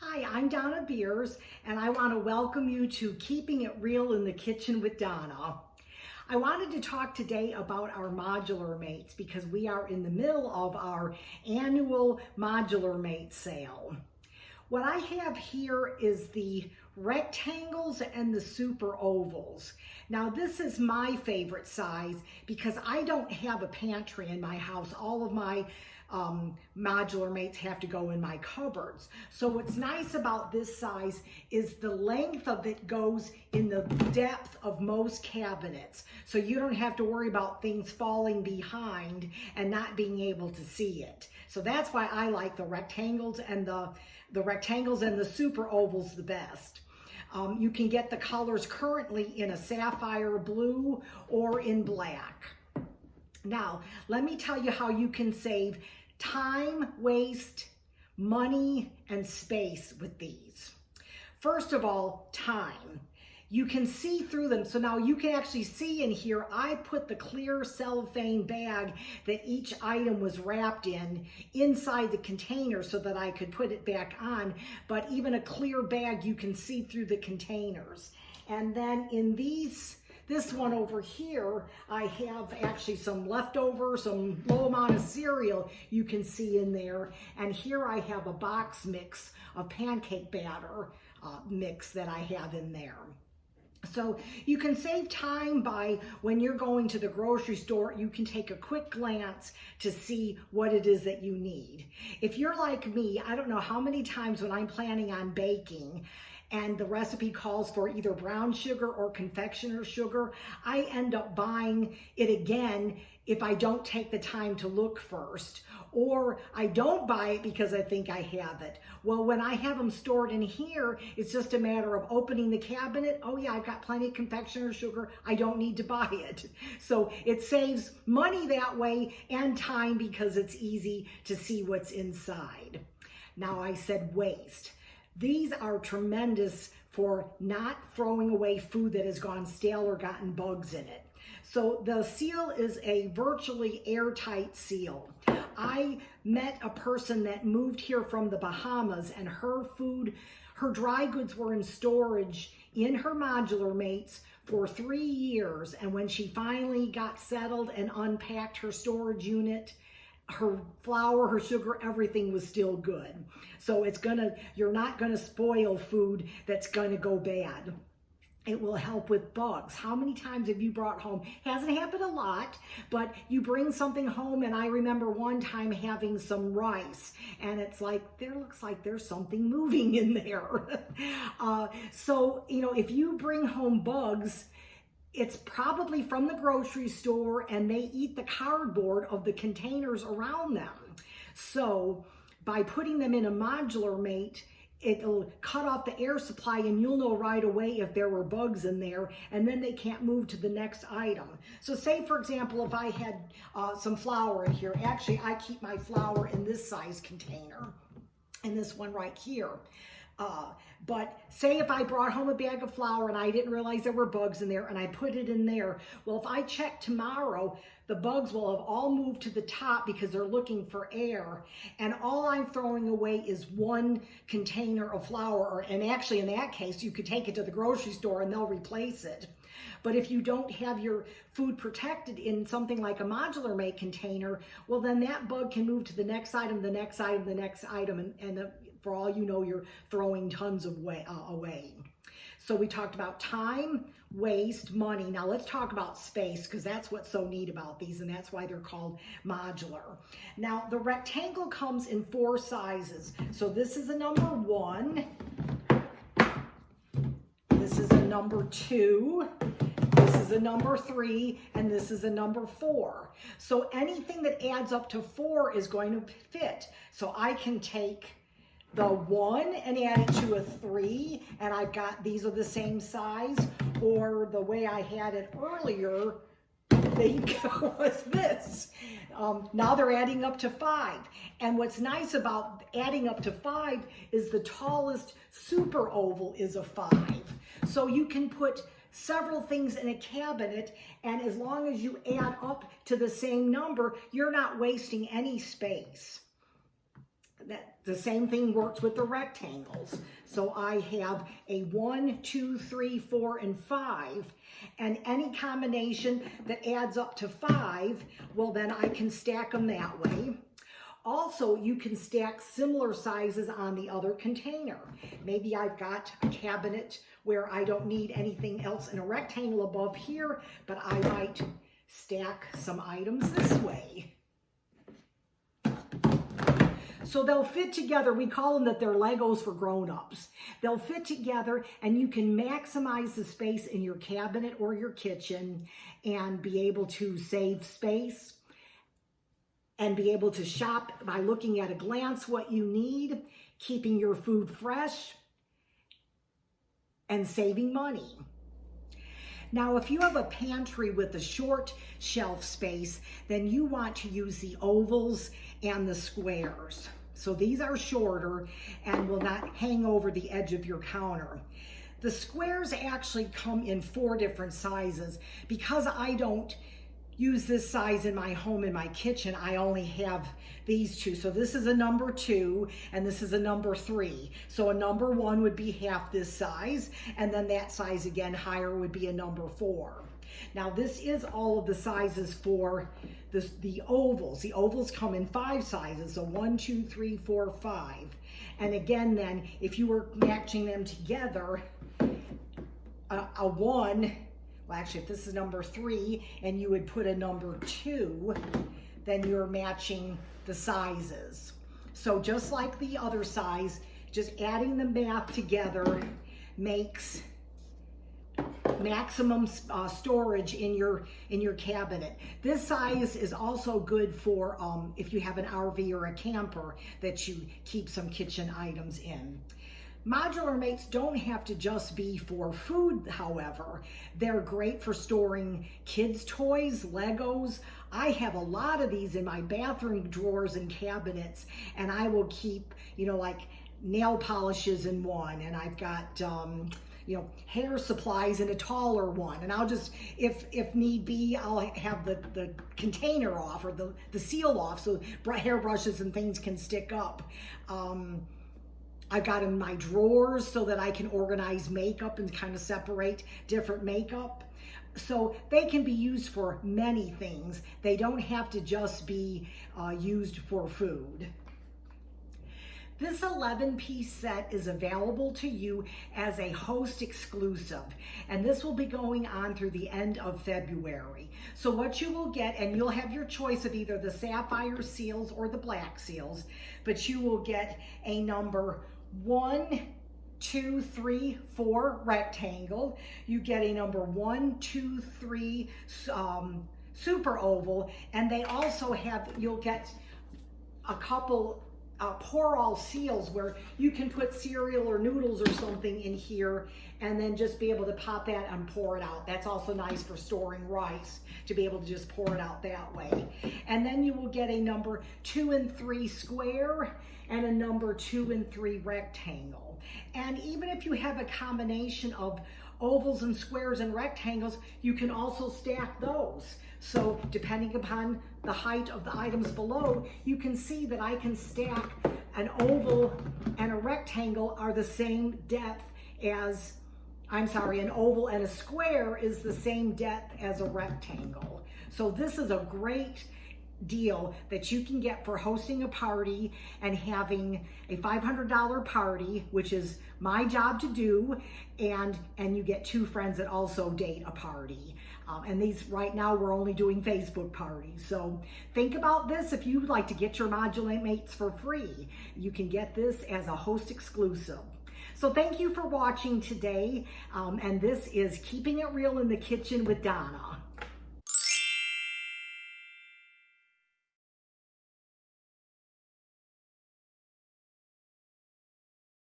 Hi, I'm Donna Beers, and I want to welcome you to Keeping It Real in the Kitchen with Donna. I wanted to talk today about our modular mates because we are in the middle of our annual modular mate sale. What I have here is the rectangles and the super ovals. Now this is my favorite size because I don't have a pantry in my house. All of my modular mates have to go in my cupboards. So what's nice about this size is the length of it goes in the depth of most cabinets. So you don't have to worry about things falling behind and not being able to see it. So that's why I like the rectangles and the super ovals the best. You can get the colors currently in a sapphire blue or in black. Now, let me tell you how you can save time, waste, money, and space with these. First of all, time. You can see through them. So now you can actually see in here, I put the clear cellophane bag that each item was wrapped in inside the container so that I could put it back on. But even a clear bag, you can see through the containers. And then in this one over here, I have actually some leftover, some low amount of cereal you can see in there. And here I have a box mix of pancake batter mix that I have in there. So you can save time by when you're going to the grocery store, you can take a quick glance to see what it is that you need. If you're like me, I don't know how many times when I'm planning on baking and the recipe calls for either brown sugar or confectioner sugar, I end up buying it again if I don't take the time to look first, or I don't buy it because I think I have it. Well, when I have them stored in here, it's just a matter of opening the cabinet. Oh yeah, I've got plenty of confectioner sugar. I don't need to buy it. So it saves money that way and time because it's easy to see what's inside. Now I said waste. These are tremendous for not throwing away food that has gone stale or gotten bugs in it. So the seal is a virtually airtight seal. I met a person that moved here from the Bahamas, and her dry goods were in storage in her modular mates for 3 years. And when she finally got settled and unpacked her storage unit, her flour, her sugar, everything was still good. So you're not gonna spoil food that's gonna go bad. It will help with bugs. How many times have you brought home? Hasn't happened a lot, but you bring something home, and I remember one time having some rice, and it's like, looks like there's something moving in there. So, if you bring home bugs, it's probably from the grocery store, and they eat the cardboard of the containers around them. So by putting them in a modular mate, it'll cut off the air supply, and you'll know right away if there were bugs in there, and then they can't move to the next item. So say, for example, if I had some flour in here, actually I keep my flour in this size container, in this one right here. But say if I brought home a bag of flour and I didn't realize there were bugs in there and I put it in there, well, if I check tomorrow, the bugs will have all moved to the top because they're looking for air, and all I'm throwing away is one container of flour, and actually in that case, you could take it to the grocery store and they'll replace it. But if you don't have your food protected in something like a modular mate container, well, then that bug can move to the next item, the next item, the next item, and for all you know, you're throwing tons of away. So we talked about time, waste, money. Now let's talk about space, because that's what's so neat about these, and that's why they're called modular. Now the rectangle comes in 4 sizes. So this is a number 1. This is a number 2. This is a number 3, and this is a number 4. So anything that adds up to 4 is going to fit. So I can take the 1 and add it to a 3, and I've got, these are the same size, or the way I had it earlier, was this. Now they're adding up to 5. And what's nice about adding up to 5 is the tallest super oval is a 5. So you can put several things in a cabinet, and as long as you add up to the same number, you're not wasting any space. the same thing works with the rectangles. So I have a 1, 2, 3, 4, and 5. And any combination that adds up to 5, well, then I can stack them that way. Also, you can stack similar sizes on the other container. Maybe I've got a cabinet where I don't need anything else in a rectangle above here, but I might stack some items this way. So they'll fit together. We call them that they're Legos for grown-ups. They'll fit together and you can maximize the space in your cabinet or your kitchen and be able to save space and be able to shop by looking at a glance what you need, keeping your food fresh, and saving money. Now, if you have a pantry with a short shelf space, then you want to use the ovals and the squares. So these are shorter and will not hang over the edge of your counter. The squares actually come in 4 different sizes. Because I don't use this size in my home, in my kitchen, I only have these 2. So this is a number 2 and this is a number 3. So a number 1 would be half this size, and then that size again higher would be a number 4. Now this is all of the sizes for the ovals. The ovals come in 5 sizes, so 1, 2, 3, 4, 5. And again then, if you were matching them together, a 1, well actually if this is number 3 and you would put a number 2, then you're matching the sizes. So just like the other size, just adding the math together makes maximum storage in your cabinet. This size is also good for if you have an RV or a camper that you keep some kitchen items in. Modular mates don't have to just be for food, however. They're great for storing kids' toys, Legos. I have a lot of these in my bathroom drawers and cabinets, and I will keep, like nail polishes in one, and I've got hair supplies in a taller one. And I'll just, if need be, I'll have the container off or the seal off so hairbrushes and things can stick up. I've got in my drawers so that I can organize makeup and kind of separate different makeup. So they can be used for many things. They don't have to just be used for food. This 11-piece set is available to you as a host exclusive, and this will be going on through the end of February. So what you will get, and you'll have your choice of either the sapphire seals or the black seals, but you will get a number 1, 2, 3, 4 rectangle. You get a number 1, 2, 3 super oval, and they also have, you'll get a couple pour-all seals where you can put cereal or noodles or something in here and then just be able to pop that and pour it out. That's also nice for storing rice, to be able to just pour it out that way. And then you will get a number 2 and 3 square and a number 2 and 3 rectangle. And even if you have a combination of ovals and squares and rectangles, you can also stack those. So depending upon the height of the items below, you can see that I can stack an oval and a rectangle are the same depth as, an oval and a square is the same depth as a rectangle. So this is a great deal that you can get for hosting a party and having a $500 party, which is my job to do, and you get 2 friends that also date a party. And these, right now, we're only doing Facebook parties. So think about this. If you'd like to get your Modular mates for free, you can get this as a host exclusive. So thank you for watching today. And this is Keeping It Real in the Kitchen with Donna.